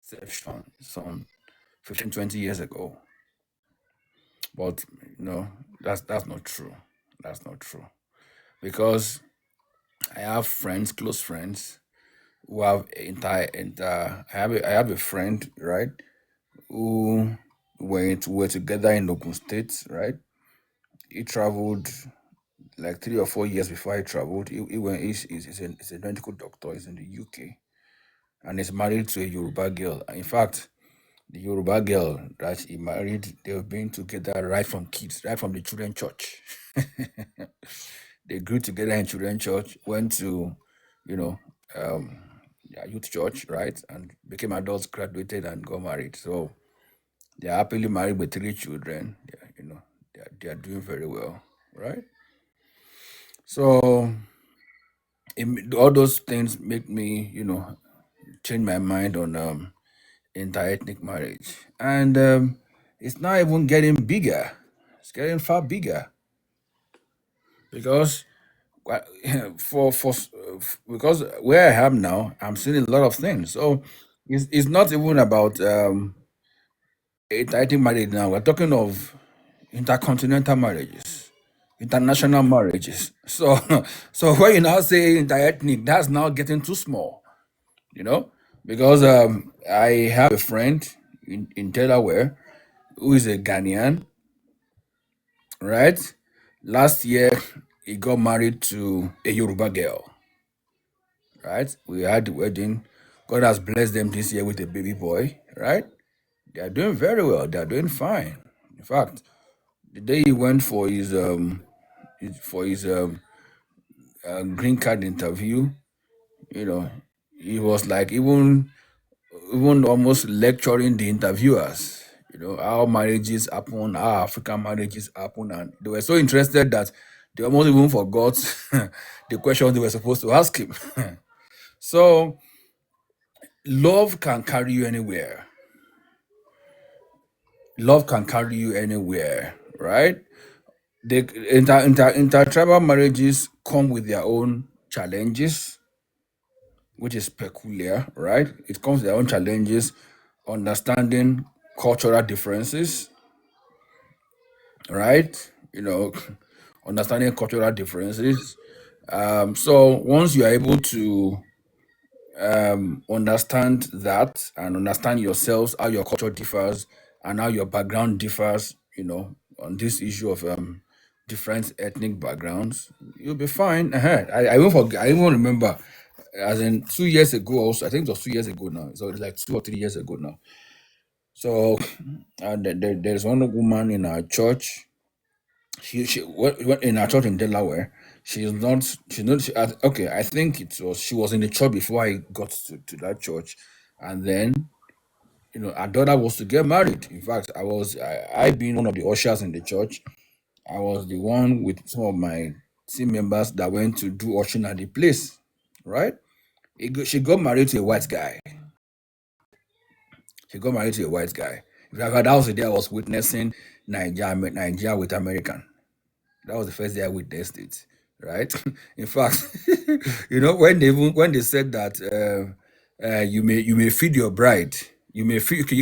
conception some 15, 20 years ago. But that's not true. That's not true. Because I have friends, close friends, who have entire I have a friend, right, who were together in Ogun State, right? He traveled like 3 or 4 years before I traveled. He's a medical doctor. He's in the UK, and he's married to a Yoruba girl. In fact, the Yoruba girl that he married, they've been together right from kids, right from the children church. They grew together in children church, went to, you know, um, youth church, right, and became adults, graduated, and got married. So they're happily married with 3 children. They are doing very well, right? So all those things make me, change my mind on interethnic marriage, and it's not even getting bigger. It's getting far bigger because well, because where I am now, I'm seeing a lot of things. So it's not even about interethnic marriage now. We're talking of intercontinental marriages, international marriages. So so when you now say interethnic, that's now getting too small, you know, because I have a friend in Delaware who is a Ghanaian, right? Last year, he got married to a Yoruba girl, right? We had the wedding. God has blessed them this year with a baby boy, right? They are doing very well. They are doing fine. In fact, the day he went for his green card interview, you know, he was like even almost lecturing the interviewers, how marriages happen, how African marriages happen, and they were so interested that they almost even forgot the questions they were supposed to ask him. So love can carry you anywhere. Love can carry you anywhere, right? The intertribal marriages come with their own challenges, which is peculiar, right? It comes with their own challenges, understanding cultural differences, right? Understanding cultural differences. So once you are able to understand that and understand yourselves, how your culture differs and how your background differs, on this issue of different ethnic backgrounds, you'll be fine. I won't forget. I even remember, as in 2 years ago. Also, I think it was 2 years ago now. So it's like 2 or 3 years ago now. So, there's one woman in our church. In our church in Delaware. Okay, I think she was in the church before I got to that church, and then our daughter was to get married. In fact, I being one of the ushers in the church, I was the one with some of my team members that went to do ushering at the place, right? She got married to a white guy. She got married to a white guy. In fact, that was the day I was witnessing Nigeria with American. That was the first day I witnessed it, right? In fact, when they said that you may feed your bride, you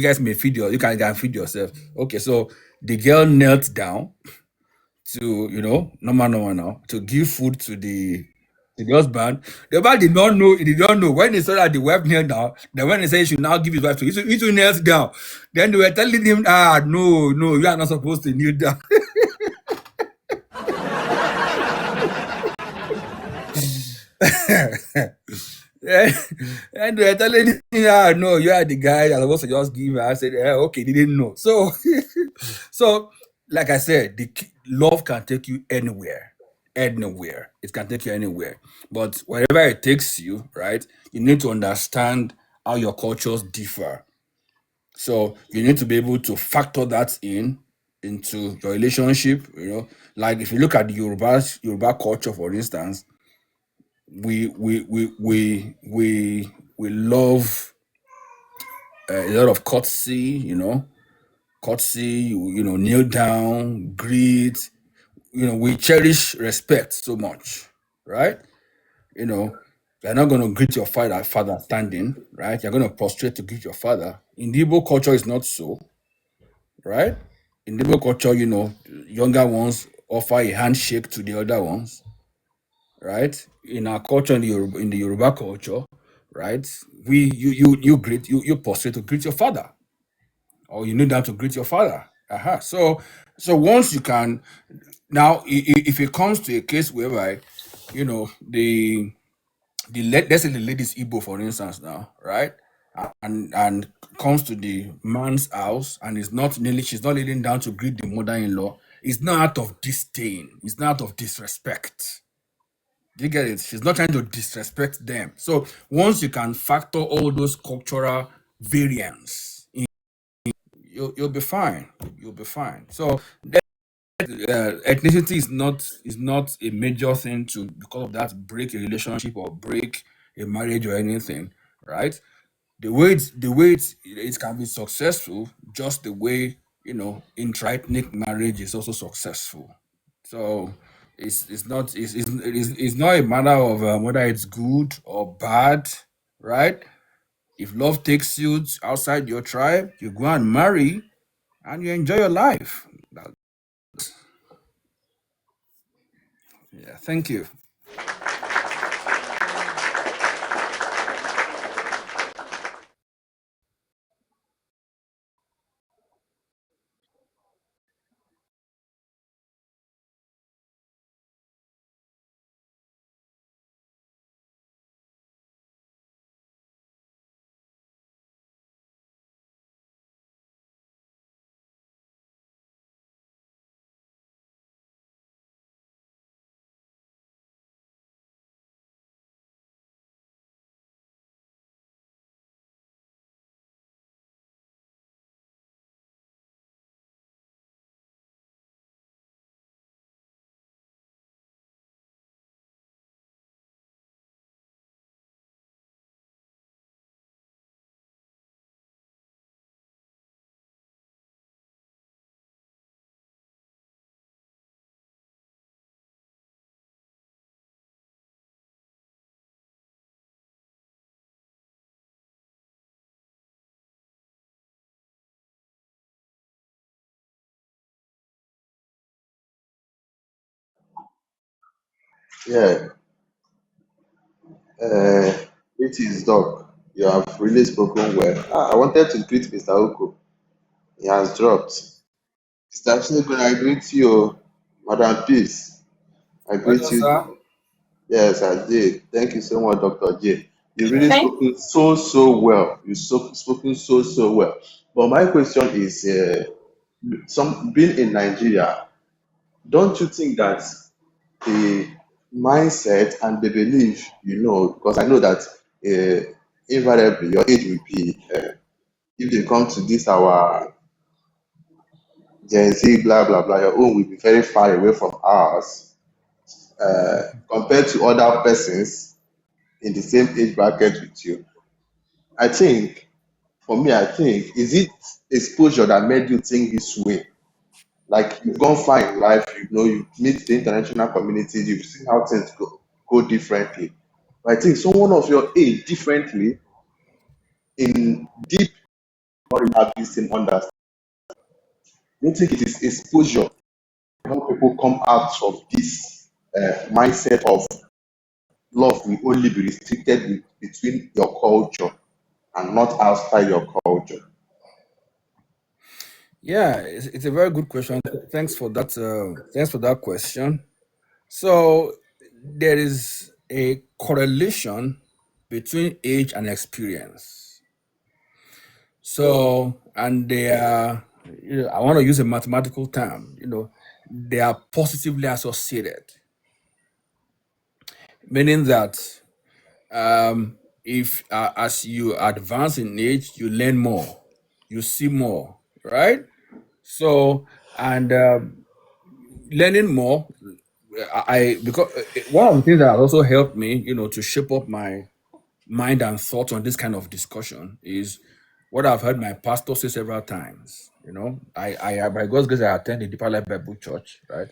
guys may feed you can feed yourself. Okay, so the girl knelt down to normal now to give food to the husband. The man did not know. He did not know when he saw that the wife knelt down. Then when he said he should now give his wife to, he too knelt down. Then they were telling him, no, no, you are not supposed to kneel down. Yeah, and they're telling him, no, you are the guy that was supposed to just give. I said, okay, they didn't know. So, so like I said, love can take you anywhere, anywhere. It can take you anywhere. But wherever it takes you, right, you need to understand how your cultures differ. So you need to be able to factor that into your relationship. Like if you look at the Yoruba culture, for instance, we love a lot of courtesy, kneel down, greet. We cherish respect so much, right? You know, You're not going to greet your father standing, right? You're going to prostrate to greet your father. In the Igbo culture, it's not so, right? In the Igbo culture, younger ones offer a handshake to the other ones, right? In our culture, in the Yoruba culture, right? You prostrate to greet your father, or you kneel down to greet your father. So once you can, now if it comes to a case whereby, let's say the lady's Igbo, for instance, now, right? And comes to the man's house and she's not kneeling down to greet the mother-in-law. It's not out of disdain. It's not out of disrespect. Do you get it? She's not trying to disrespect them. So once you can factor all those cultural variants, you'll be fine. You'll be fine. So ethnicity is not a major thing to, because of that, break a relationship or break a marriage or anything, right? The way it can be successful, just the way, interethnic marriage is also successful. So it's not a matter of whether it's good or bad, right? If love takes you outside your tribe, you go and marry and you enjoy your life. Yeah, thank you. Yeah, uh, it is Doc. You have really spoken well. I wanted to greet Mr. Oko. He has dropped. Mr. Chinegun, I greet you, Madam Peace. I greet Welcome, sir. you. Yes, I did. Thank you so much, Dr. J. You really Yeah. spoken so well. You spoken so well. But my question is, some being in Nigeria, don't you think that the mindset and the belief, because I know that invariably your age will be, if they come to this our Gen Z, blah blah blah, your own will be very far away from ours, compared to other persons in the same age bracket with you. I think, for me, I think, is it exposure that made you think this way? Like you've gone far in life, you meet the international community, you've seen how things go differently. But I think someone of your age differently in deep or you have this same understanding. I don't think it is exposure to help people come out of this mindset of love will only be restricted between your culture and not outside your culture. Yeah, it's a very good question. Thanks for that. Thanks for that question. So there is a correlation between age and experience. So, and they are, I want to use a mathematical term. They are positively associated, meaning that if as you advance in age, you learn more, you see more, right? So, and learning more, because one of the things that has also helped me, to shape up my mind and thoughts on this kind of discussion is what I've heard my pastor say several times. By God's grace, I attend the Deeper Life Bible Church, right?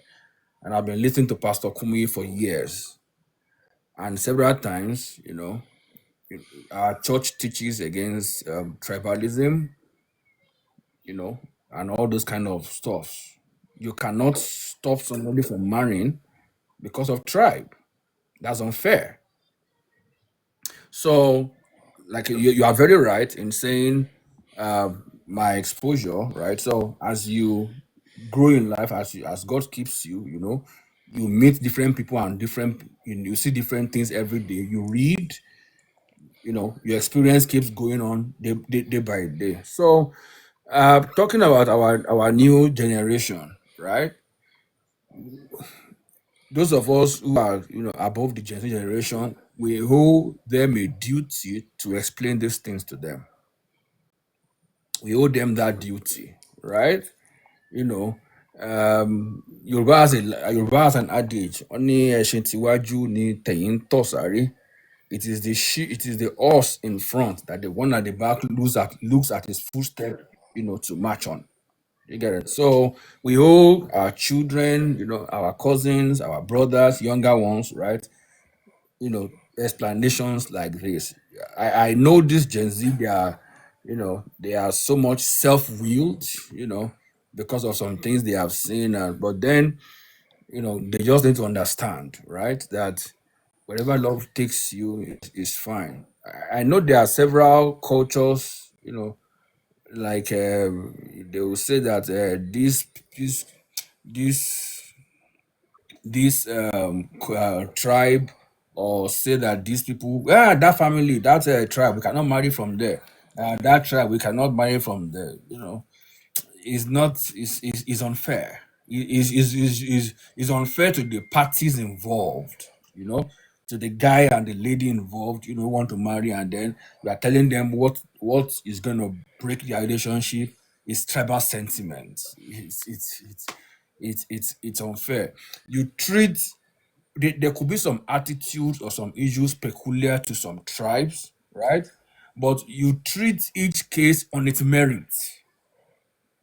And I've been listening to Pastor Kumi for years. And several times, our church teaches against tribalism, you know, and all those kind of stuff. You cannot stop somebody from marrying because of tribe. That's unfair. So, like you are very right in saying my exposure, right? So as you grow in life, as God keeps you, you meet different people and you see different things every day. You read, your experience keeps going on day by day. So, talking about our new generation, right? Those of us who are above the Gen Z generation, we owe them a duty to explain these things to them. We owe them that duty, right? You know, Yoruba has an adage, "Oni ẹṣin tiwájú ni tẹ̀yìn ń tọ̀ sáré." It is the horse in front that the one at the back looks at his footstep, to march on. You get it? So we owe our children, our cousins, our brothers, younger ones, right? Explanations like this. I know this Gen Z, they are so much self-willed, because of some things they have seen, but then they just need to understand, right, that wherever love takes you is fine. I know there are several cultures, like they will say that this this this tribe, or say that these people, that family, that tribe, we cannot marry from there. That tribe, we cannot marry from there. Is not is unfair. Is unfair to the parties involved. To the guy and the lady involved. Want to marry, and then we are telling them what is going to break their relationship is tribal sentiment. It's unfair. You treat there could be some attitudes or some issues peculiar to some tribes, right? But you treat each case on its merits,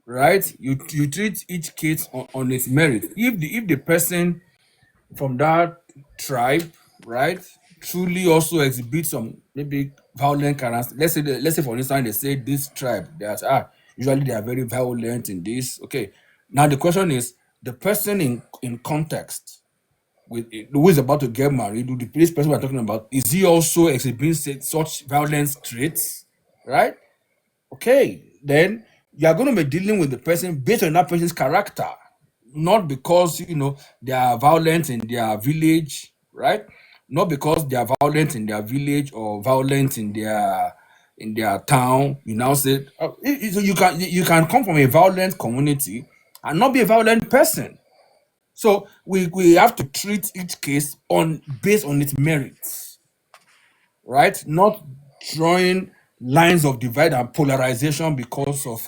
right? You treat each case on its merit. If the person from that tribe, right, truly also exhibits some maybe violent character. Let's say for instance they say this tribe, that usually they are very violent in this. Okay, now the question is the person in context with who is about to get married, do this person we're talking about, is he also exhibiting such violent traits, right? Okay, then you are going to be dealing with the person based on that person's character, not because they are violent in their village, right? Not because they are violent in their village or violent in their town. You now say so you can come from a violent community and not be a violent person. So we have to treat each case on based on its merits, right? Not drawing lines of divide and polarization because of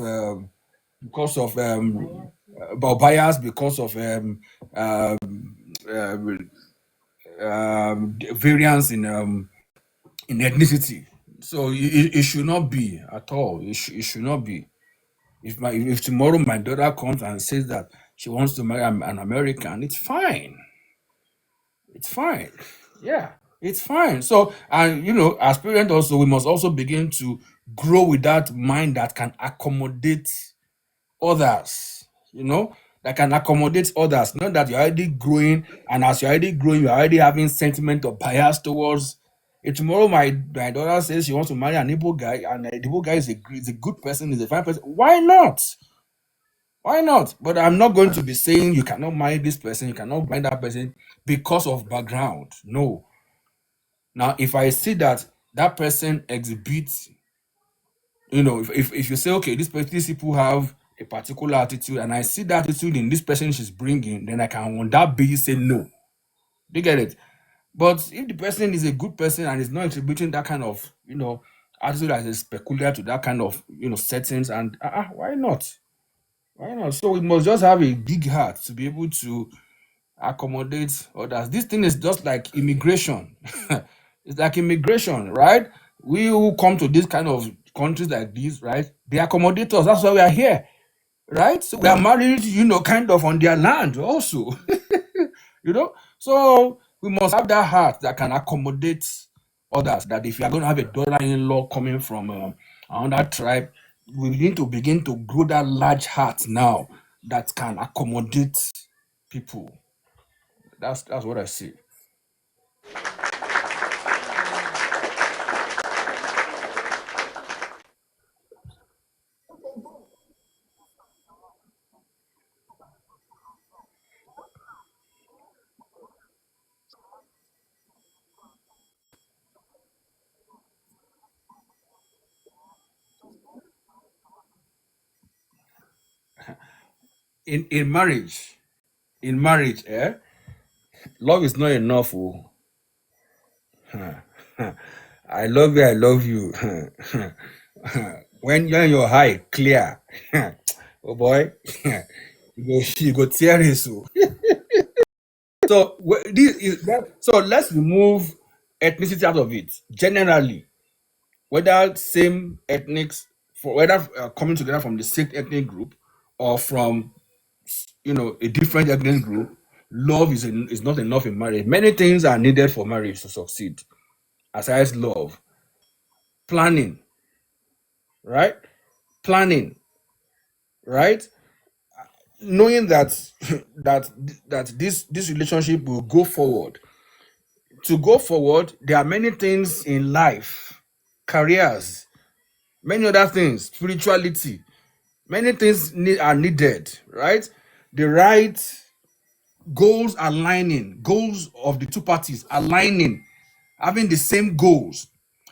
bias, because of uh, variance in ethnicity. So it should not be at all. It should not be. If tomorrow my daughter comes and says that she wants to marry an American, it's fine. It's fine. Yeah, it's fine. So, and as parents also, we must also begin to grow with that mind that can accommodate others, that can accommodate others. Not that you're already growing, and as you're already growing, you're already having sentiment or bias towards. If tomorrow my daughter says she wants to marry an Igbo guy, and the Igbo guy is a good person, is a fine person, why not? Why not? But I'm not going to be saying you cannot marry this person, you cannot marry that person because of background. No. Now, if I see that that person exhibits, if you say, okay, these people have a particular attitude, and I see that attitude in this person she's bringing, then I can on that basis say no. Do you get it? But if the person is a good person and is not exhibiting that kind of, attitude that is peculiar to that kind of, settings, and why not? Why not? So we must just have a big heart to be able to accommodate others. This thing is just like immigration. It's like immigration, right? We who come to this kind of countries like this, right? They accommodate us. That's why we are here, right? So we are married, kind of on their land also. So We must have that heart that can accommodate others. That if you are going to have a daughter-in-law coming from another tribe, we need to begin to grow that large heart now that can accommodate people. That's what I see. In marriage, eh, love is not enough. Oh. I love you, I love you. When you're in your high clear, oh boy, you go tear it. So this is that. So let's remove ethnicity out of it. Generally, whether same ethnics, for whether coming together from the same ethnic group or from a different ethnic group, love is not enough in marriage. Many things are needed for marriage to succeed. Aside love, planning, right? Planning, right? Knowing that that this relationship will go forward. To go forward, there are many things in life, careers, many other things, spirituality, many things are needed, right? The right goals aligning, goals of the two parties aligning, having the same goals.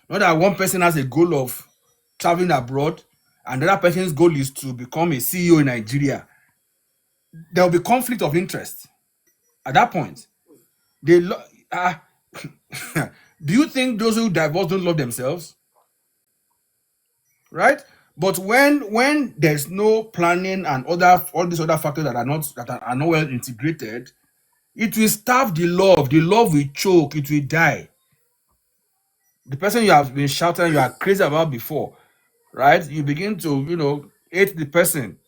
Not that one person has a goal of traveling abroad and the other person's goal is to become a CEO in Nigeria. There will be conflict of interest at that point. They lo- ah, do you think those who divorce don't love themselves? Right? But when there's no planning and all these other factors that are not well integrated, it will starve the love. The love will choke, it will die. The person you have been shouting you are crazy about before, right? You begin to, hate the person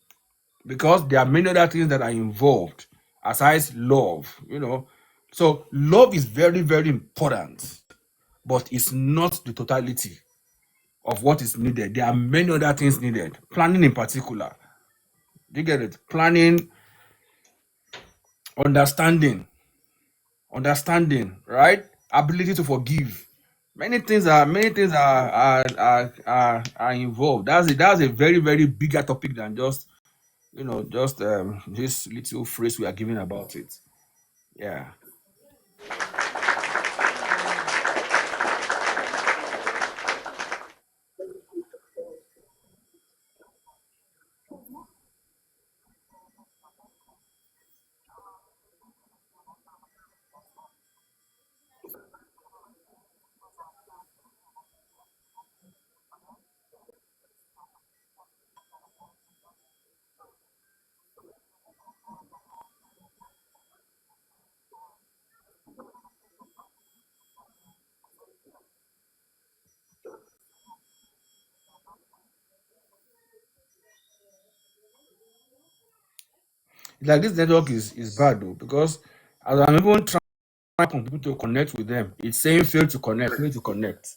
because there are many other things that are involved aside love. So love is very, very important, but it's not the totality of what is needed. There are many other things needed. Planning in particular. Do you get it? Planning, understanding, right? Ability to forgive. Many things are involved. That's a very, very bigger topic than just this little phrase we are giving about it. Yeah. Like this network is bad though, because as I'm even trying for people to connect with them, it's saying fail to connect, fail to connect.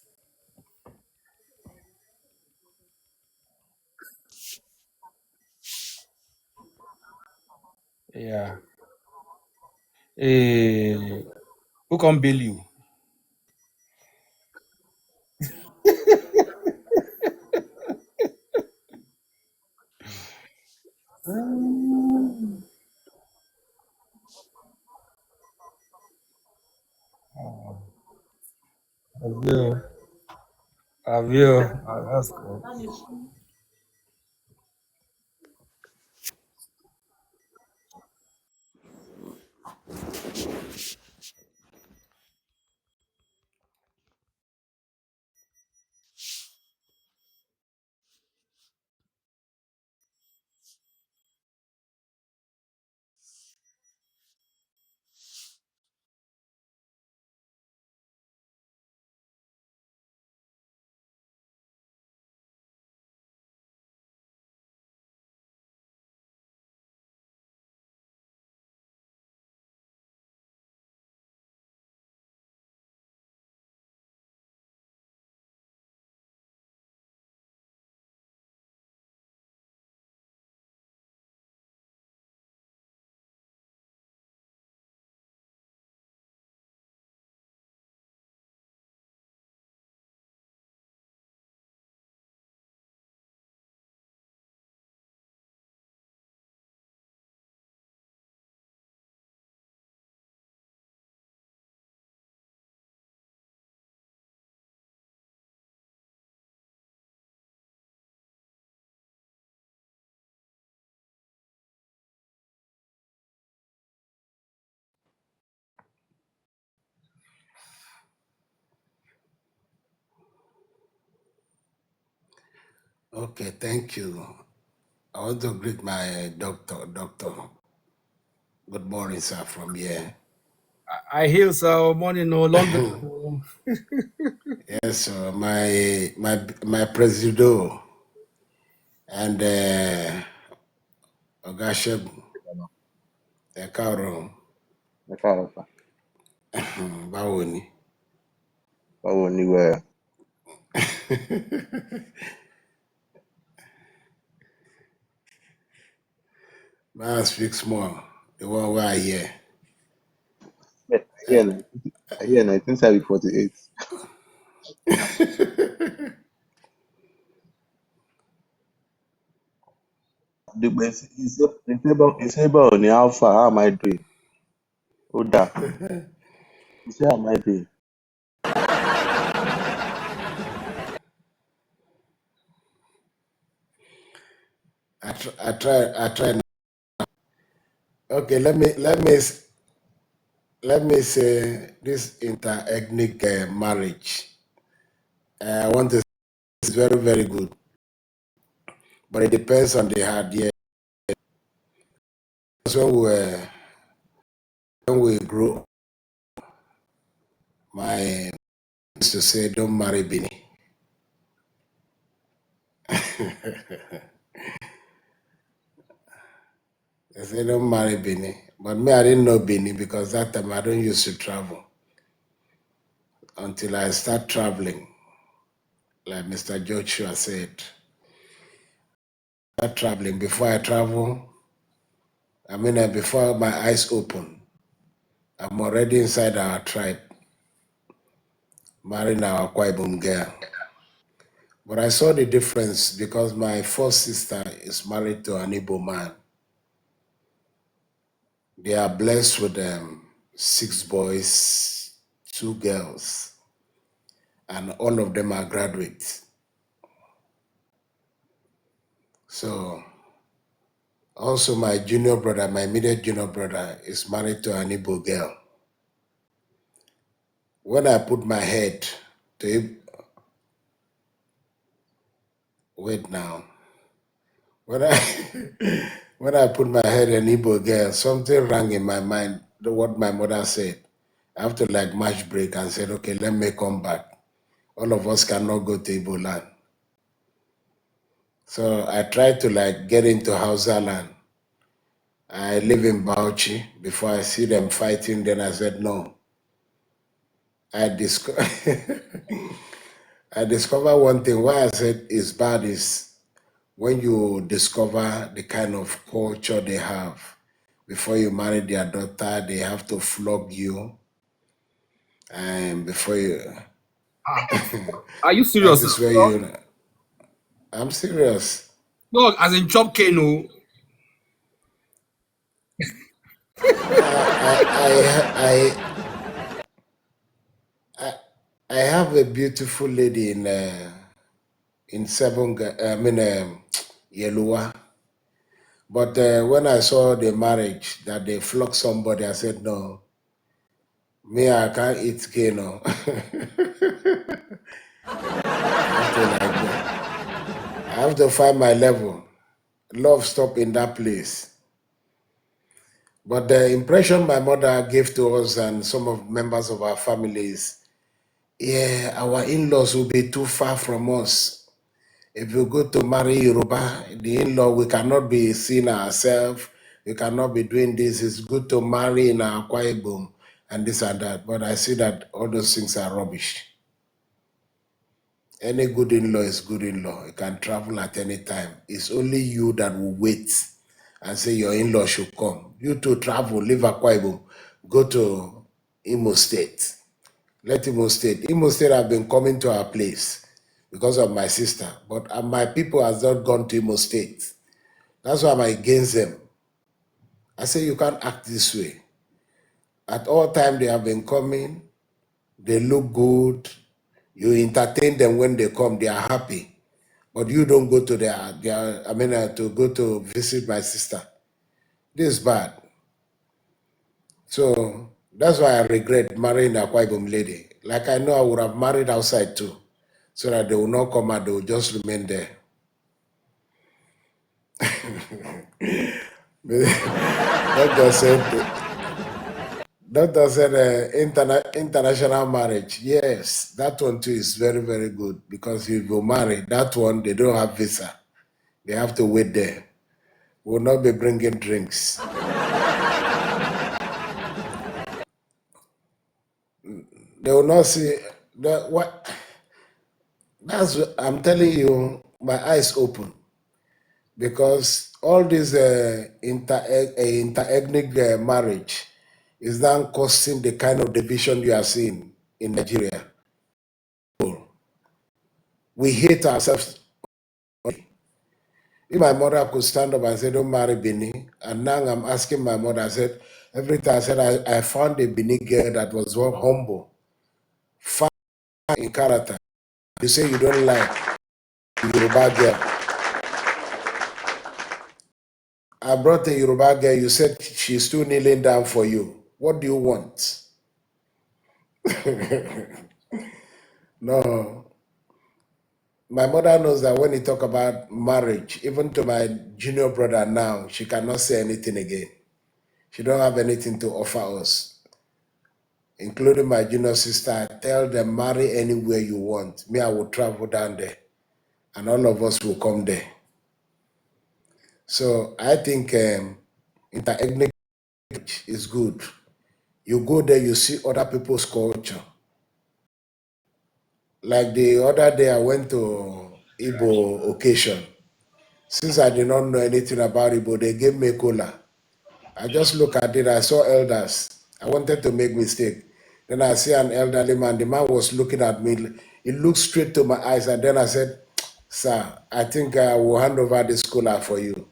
Yeah. Eh, who can bail you? I will. I will. That's cool. Okay, thank you. I want to greet my doctor. Doctor, good morning, sir, from here. I heal, sir. Morning, no longer. Yes, sir, my presido and Ogashebu, Ekaro, Ẹ káàárọ̀ sà. Bawoni. Báwo ni wẹ̀? May I speak small? The one where I hear. I hear 1948. Dùgbẹ̀ iṣẹ́ báwo ni Alpha, how am I doing? Ó dáa. Iṣẹ́ how am I doing? I try. Okay, let me say this interethnic marriage. I want to say it's very, very good, but it depends on the heart. Yeah, so when we grow, my used to say, "Don't marry Bini." They say, "Don't marry Bini," but me, I didn't know Bini because that time I don't used to travel until I start traveling. Like Mr. Joshua said, start traveling. Before I travel, before my eyes open, I'm already inside our tribe, marrying our Kwaibum girl. But I saw the difference because my first sister is married to an Igbo man. They are blessed with 6 boys, 2 girls, and all of them are graduates. So also my junior brother, my immediate junior brother, is married to an Igbo girl. When I put my head to wait now. When I when I put my head in Igbo girl, something rang in my mind. What my mother said. I have to like match break and said, okay, let me come back. All of us cannot go to Igbo land. So I tried to like get into Hausa land. I live in Bauchi. Before I see them fighting, then I said no. I discovered one thing. Why I said it's bad is when you discover the kind of culture they have. Before you marry their daughter, they have to flog you, and before you, Are you that serious, sir? is where you. I'm serious. No, as in chop cane. I I have a beautiful lady in Yelua. But when I saw the marriage that they flog somebody, I said no. Me, I can't eat cane. No. I have to find my level. Love stop in that place. But the impression my mother gave to us and some of members of our families, yeah, our in-laws will be too far from us. If you go to marry Yoruba, the in-law, we cannot be seeing ourselves. We cannot be doing this. It's good to marry in our Kwaibum and this and that. But I see that all those things are rubbish. Any good in-law is good in-law. You can travel at any time. It's only you that will wait and say your in-law should come. You to travel, leave Akwa Ibom, go to Imo State. Let Imo State. Imo State have been coming to our place because of my sister. But my people has not gone to Imo State. That's why I'm against them. I say you can't act this way. At all time they have been coming. They look good. You entertain them when they come. They are happy. But you don't go to to go to visit my sister. This is bad. So that's why I regret marrying a Kwaibom lady. Like I know I would have married outside too, so that they will not come and they will just remain there. Doctor said, Doctor said international marriage. Yes, that one too is very, very good because if you marry, that one, they don't have visa. They have to wait there. Will not be bringing drinks. They will not see what. That's I'm telling you, my eyes open because all this interethnic marriage is now causing the kind of division you are seeing in Nigeria. We hate ourselves. If my mother could stand up and say, "Don't marry Bini," and now I'm asking my mother, I said, every time I said, I found a Bini girl that was well humble, fine in character. You say you don't like Yoruba girl. I brought a Yoruba girl, you said she's still kneeling down for you. What do you want? No. My mother knows that when you talk about marriage, even to my junior brother now, she cannot say anything again. She don't have anything to offer us, including my junior sister. I tell them, marry anywhere you want. Me, I will travel down there, and all of us will come there. So I think interethnic is good. You go there, you see other people's culture. Like the other day, I went to Igbo occasion. Since I did not know anything about Igbo, they gave me cola. I just look at it, I saw elders. I wanted to make mistake. Then I see an elderly man. The man was looking at me. He looked straight to my eyes. And then I said, "Sir, I think I will hand over this cola for you,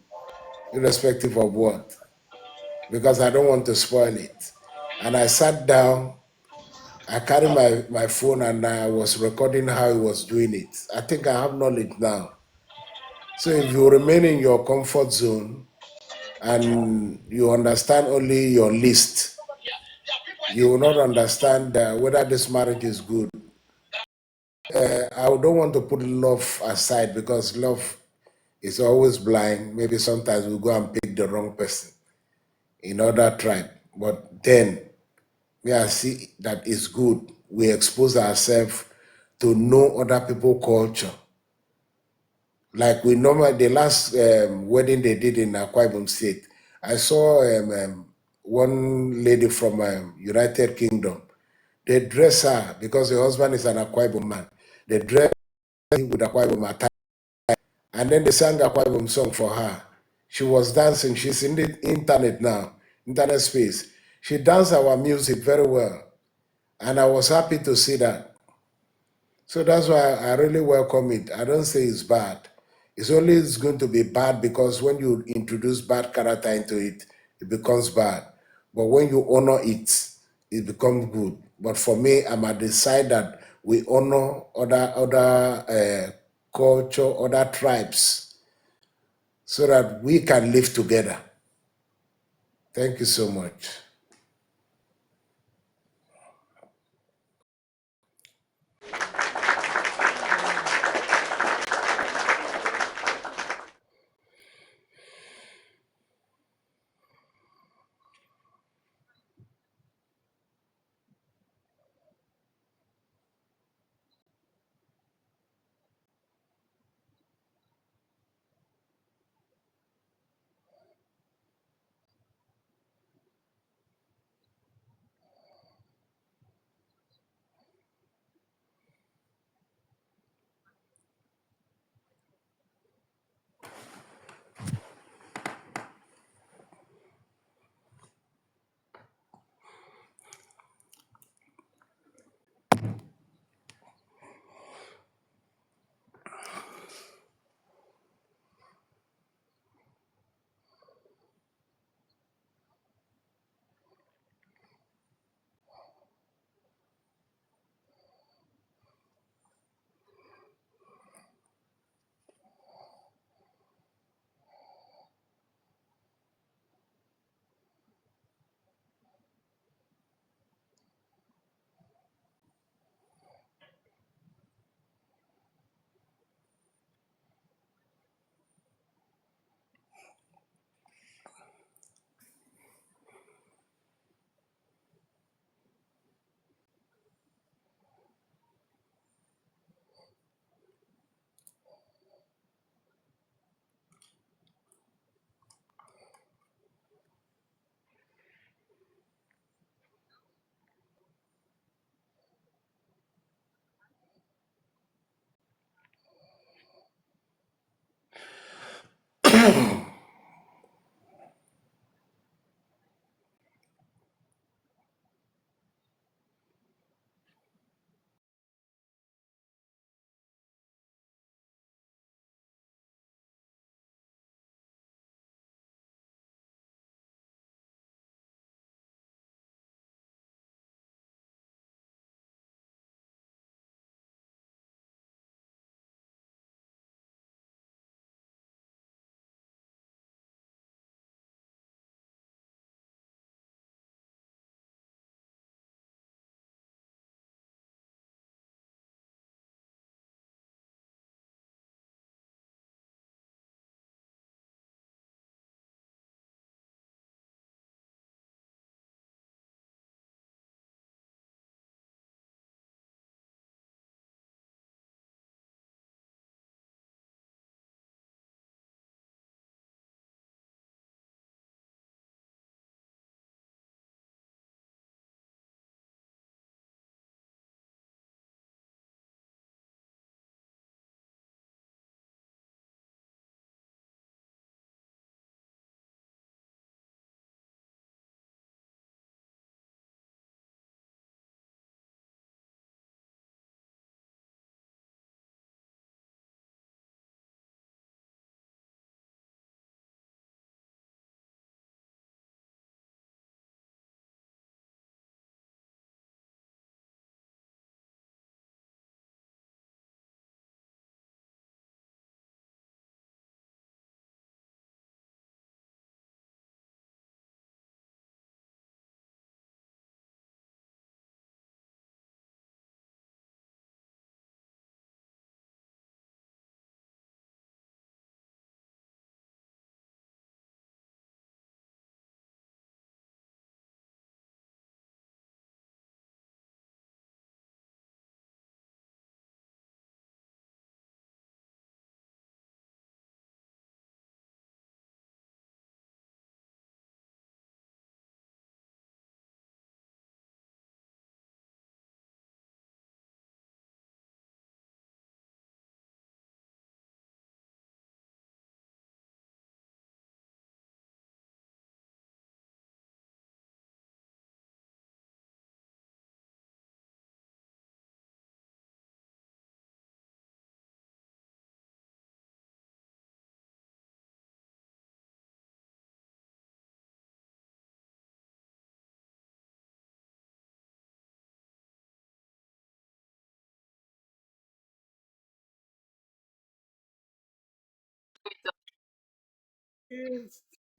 irrespective of what, because I don't want to spoil it." And I sat down. I carried my phone and I was recording how he was doing it. I think I have knowledge now. So if you remain in your comfort zone and you understand only your list, you will not understand whether this marriage is good. I don't want to put love aside because love is always blind. Maybe sometimes we go and pick the wrong person in other tribe. But then we are see that it's good. We expose ourselves to know other people's culture. Like we normally, the last wedding they did in Akwa Ibom State, I saw one lady from United Kingdom. They dress her because the husband is an Akwa Ibom man. They dress her with Akwa Ibom attire, and then they sang Akwa Ibom song for her. She was dancing. She's in the internet now, internet space. She danced our music very well, and I was happy to see that. So that's why I really welcome it. I don't say it's bad. It's going to be bad because when you introduce bad character into it, it becomes bad. But when you honor it, it becomes good. But for me, I'm at the side that we honor other culture, other tribes, so that we can live together. Thank you so much. Yes.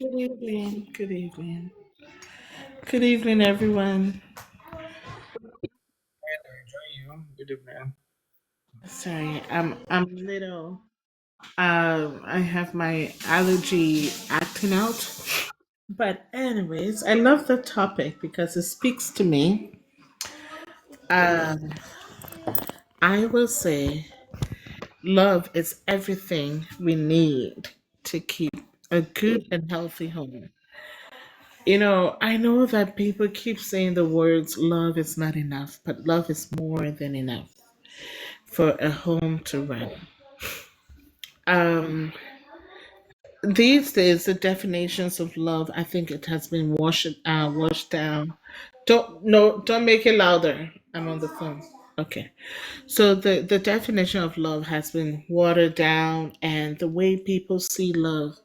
Good evening. Good evening. Good evening, everyone. Enjoying you. Good evening. Sorry, I'm little. I have my allergy acting out. But anyways, I love the topic because it speaks to me. Um, I will say, love is everything we need to keep a good and healthy home. I know that people keep saying the words love is not enough, but love is more than enough for a home to run. Um, these days, the definitions of love, I think it has been washed down. Don't no, don't make it louder. I'm on the phone. Okay. So the definition of love has been watered down, and the way people see love,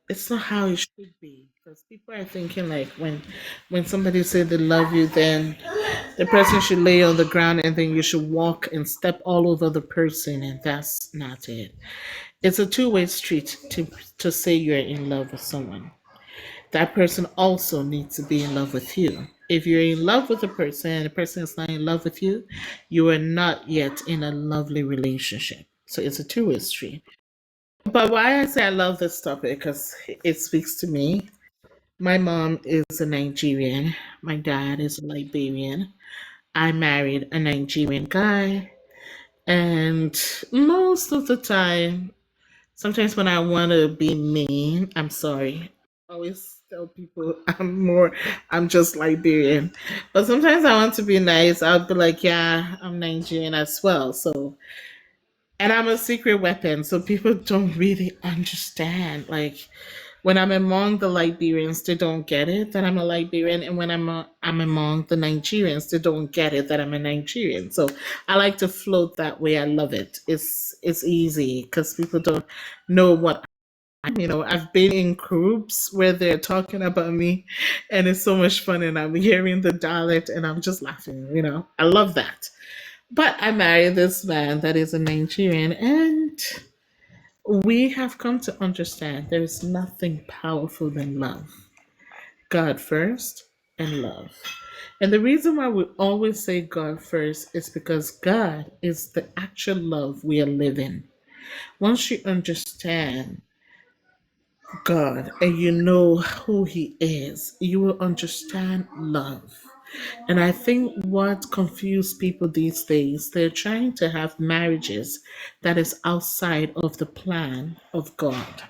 it's not how it should be. Because people are thinking like when somebody say they love you, then the person should lay on the ground and then you should walk and step all over the person, and that's not it. It's a two-way street to say you're in love with someone. That person also needs to be in love with you. If you're in love with a person and the person is not in love with you, you are not yet in a lovely relationship. So it's a two-way street. But why I say I love this topic because it speaks to me. My mom is a Nigerian. My dad is a Liberian. I married a Nigerian guy. And most of the time, sometimes when I want to be mean, I'm sorry. I always tell people I'm just Liberian. But sometimes I want to be nice. I'll be like, yeah, I'm Nigerian as well. So And I'm a secret weapon, so people don't really understand. Like when I'm among the Liberians, they don't get it that I'm a Liberian, and when I'm among the Nigerians, they don't get it that I'm a Nigerian. So I like to float that way. I love it. It's easy because people don't know what I've been in groups where they're talking about me, and it's so much fun, and I'm hearing the dialect, and I'm just laughing. I love that. But I married this man that is a Nigerian, and we have come to understand there is nothing powerful than love. God first and love. And the reason why we always say God first is because God is the actual love we are living. Once you understand God and you know who He is, you will understand love. And I think what confused people these days, they're trying to have marriages that is outside of the plan of God.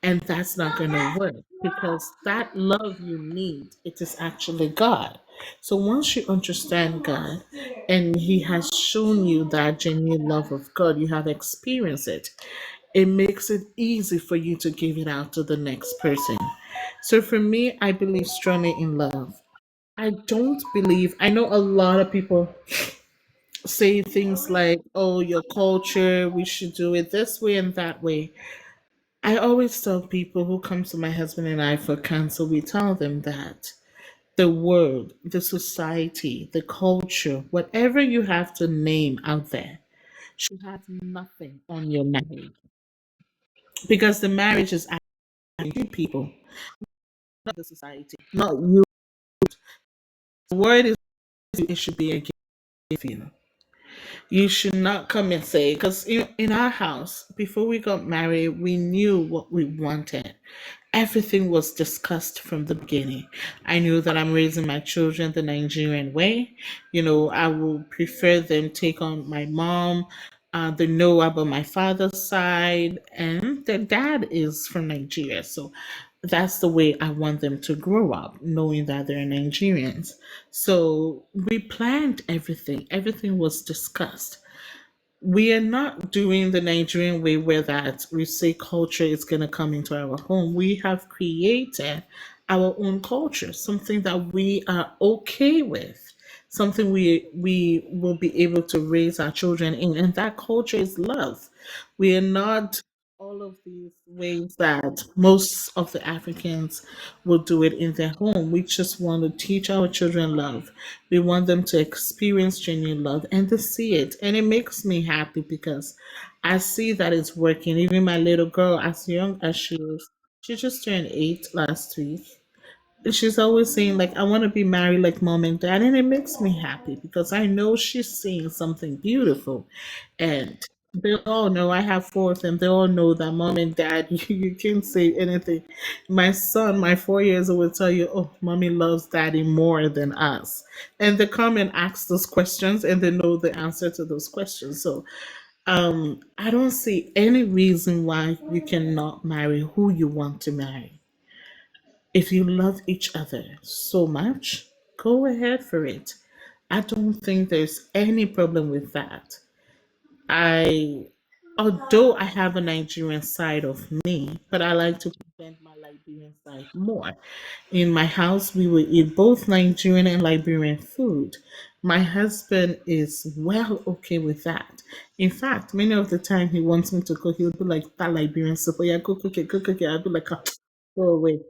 And that's not going to work because that love you need, it is actually God. So once you understand God and He has shown you that genuine love of God, you have experienced it, it makes it easy for you to give it out to the next person. So for me, I believe strongly in love. I don't believe, I know a lot of people say things like, oh, your culture, we should do it this way and that way. I always tell people who come to my husband and I for counsel, we tell them that the world, the society, the culture, whatever you have to name out there, should have nothing on your marriage. Because the marriage is actually you people, not the society, not you. The word is it should be a gift you. You should not come and say, because in our house, before we got married, we knew what we wanted. Everything was discussed from the beginning. I knew that I'm raising my children the Nigerian way. I will prefer them take on my mom. They know about my father's side, and their dad is from Nigeria. So that's the way I want them to grow up, knowing that they're Nigerians. So we planned everything, everything was discussed. We are not doing the Nigerian way where that we say culture is going to come into our home. We have created our own culture, something that we are okay with, something we will be able to raise our children in, and that culture is love. We are not all of these ways that most of the Africans will do it in their home. We just want to teach our children love. We want them to experience genuine love and to see it. And it makes me happy because I see that it's working. Even my little girl, as young as she is, she just turned 8 last week. She's always saying, like, I want to be married like mom and dad. And it makes me happy because I know she's seeing something beautiful. And they all know, I have four of them. They all know that mom and dad, you can't say anything. My son, my 4 years old, will tell you, oh, mommy loves daddy more than us. And they come and ask those questions and they know the answer to those questions. So I don't see any reason why you cannot marry who you want to marry. If you love each other so much, go ahead for it. I don't think there's any problem with that. I, although I have a Nigerian side of me, but I like to present my Liberian side more. In my house, we will eat both Nigerian and Liberian food. My husband is well okay with that. In fact, many of the time he wants me to cook, he'll be like, that Liberian soup, oh yeah, go cook it, go cook it. I'll be like, "Ah, go away."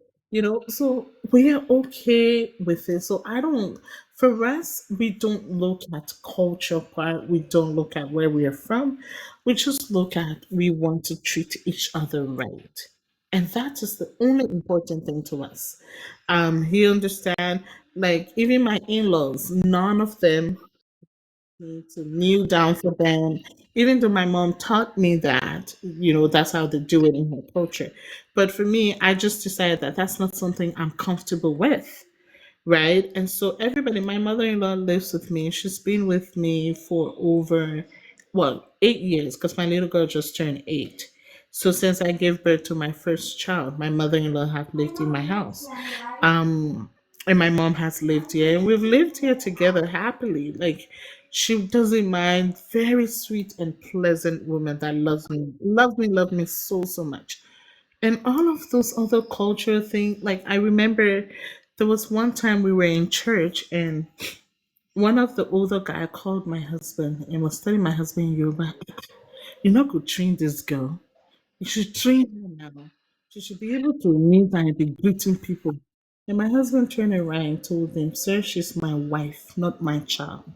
So we are okay with it. So I don't, for us, we don't look at culture part, we don't look at where we are from. We just look at we want to treat each other right. And that is the only important thing to us. He understand, like even my in-laws, none of them need to kneel down for them. Even though my mom taught me that, that's how they do it in her culture. But for me, I just decided that that's not something I'm comfortable with, right? And so everybody, my mother-in-law lives with me. She's been with me for over, well, 8 years because my little girl just turned 8. So since I gave birth to my first child, my mother-in-law have lived in my house. Um, and my mom has lived here, and we've lived here together happily. Like She doesn't mind. Very sweet and pleasant woman that loves me so so much. And all of those other culture things, like I remember there was one time we were in church and one of the older guy called my husband and was telling my husband in Yoruba, "You're not going to train this girl. You should train her now. She should be able to meet and be greeting people." And my husband turned around and told him, "Sir, she's my wife, not my child.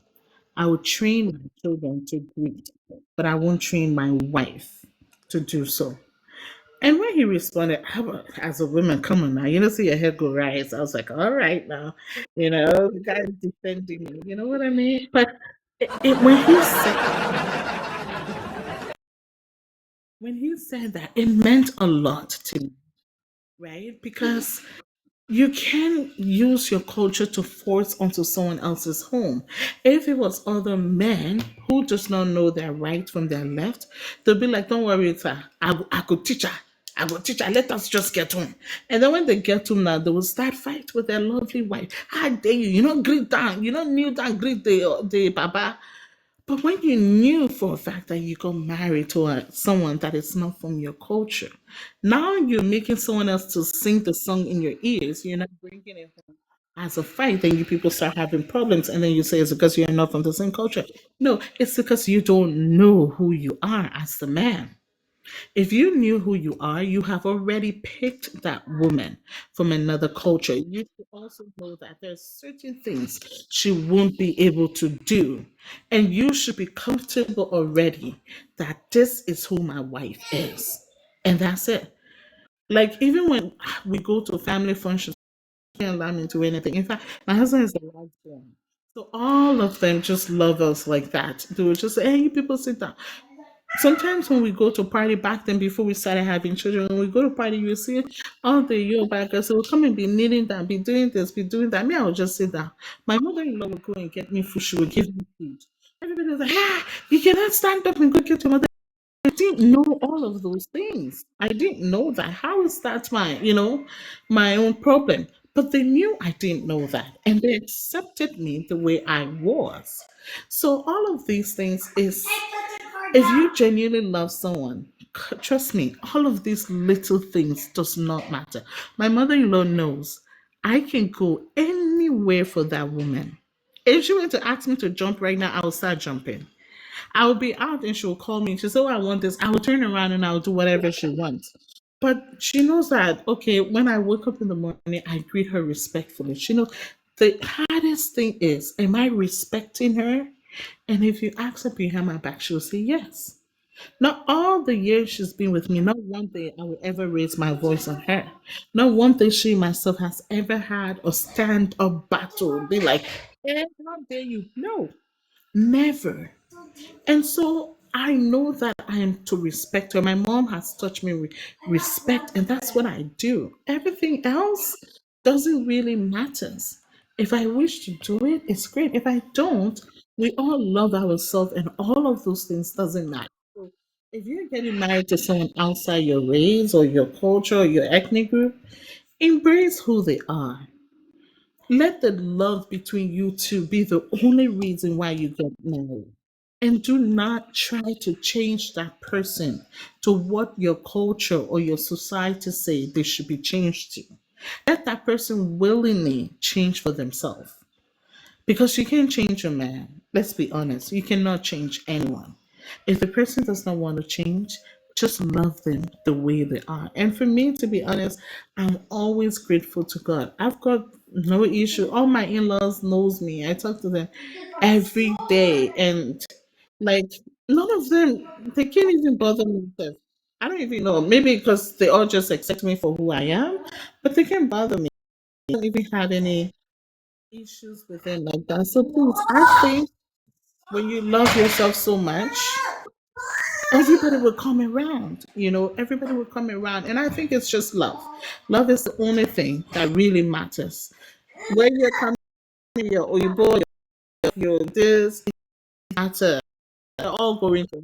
I will train my children to greet, but I won't train my wife to do so." And when he responded, as a woman, come on now, see your head go rise. I was like, all right now, the guy's defending me. You know what I mean? But when he said that, it meant a lot to me, right? Because you can use your culture to force onto someone else's home. If it was other men who does not know their right from their left, they'll be like, "Don't worry, sir. I could teach her. I will teach her. Let us just get home." And then when they get home now, they will start fight with their lovely wife. How dare you? You don't greet down. You don't kneel down, greet the baba. But when you knew for a fact that you got married to someone that is not from your culture, now you're making someone else to sing the song in your ears. You're not bringing it home as a fight. Then you people start having problems, and then you say it's because you're not from the same culture. No, it's because you don't know who you are as the man. If you knew who you are, you have already picked that woman from another culture. You should also know that there's certain things she won't be able to do. And you should be comfortable already that this is who my wife is. And that's it. Like even when we go to family functions, they can't allow me to do anything. In fact, my husband is the last one. So all of them just love us like that. They would just say, "Hey, you people sit down." Sometimes when we go to party back then before we started having children, when we go to party, you see all the Yoruba girls will come and be kneeling down, be doing this, be doing that. Me, I would just sit down. My mother-in-law would go and get me food. She would give me food. Everybody was like, "Ah, you cannot stand up and go get your mother." I didn't know all of those things. I didn't know that. How is that my own problem? But they knew I didn't know that, and they accepted me the way I was. So all of these things is, if you genuinely love someone, trust me, all of these little things does not matter. My mother-in-law knows I can go anywhere for that woman. If she were to ask me to jump right now, I will start jumping. I will be out and she'll call me and she'll say, "Oh, I want this." I will turn around and I'll do whatever she wants. But she knows that, okay, when I wake up in the morning, I greet her respectfully. She knows the hardest thing is, am I respecting her? And if you ask her behind my back, she'll say yes. Not all the years she's been with me, not one day I will ever raise my voice on her. Not one thing she myself has ever had or stand up battle, be like, how dare you? No, never. And so I know that I am to respect her. My mom has taught me respect, and that's what I do. Everything else doesn't really matter. If I wish to do it, it's great. If I don't, we all love ourselves, and all of those things doesn't matter. So if you're getting married to someone outside your race or your culture or your ethnic group, embrace who they are. Let the love between you two be the only reason why you get married. And do not try to change that person to what your culture or your society say they should be changed to. Let that person willingly change for themselves. Because you can't change a man. Let's be honest. You cannot change anyone. If the person does not want to change, just love them the way they are. And for me, to be honest, I'm always grateful to God. I've got no issue. All my in-laws knows me. I talk to them every day, and like none of them, they can't even bother me with this. I don't even know. Maybe because they all just accept me for who I am, but they can't bother me. I don't even have any issues with them like that. So please, I think when you love yourself so much, everybody will come around. Everybody will come around. And I think it's just love. Love is the only thing that really matters. Where you're coming, your Oyibo, your this, matter. They're all going to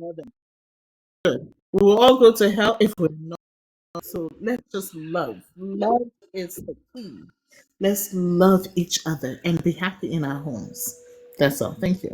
heaven. We will all go to hell if we're not. So let's just love. Love is the key. Let's love each other and be happy in our homes. That's all. Thank you.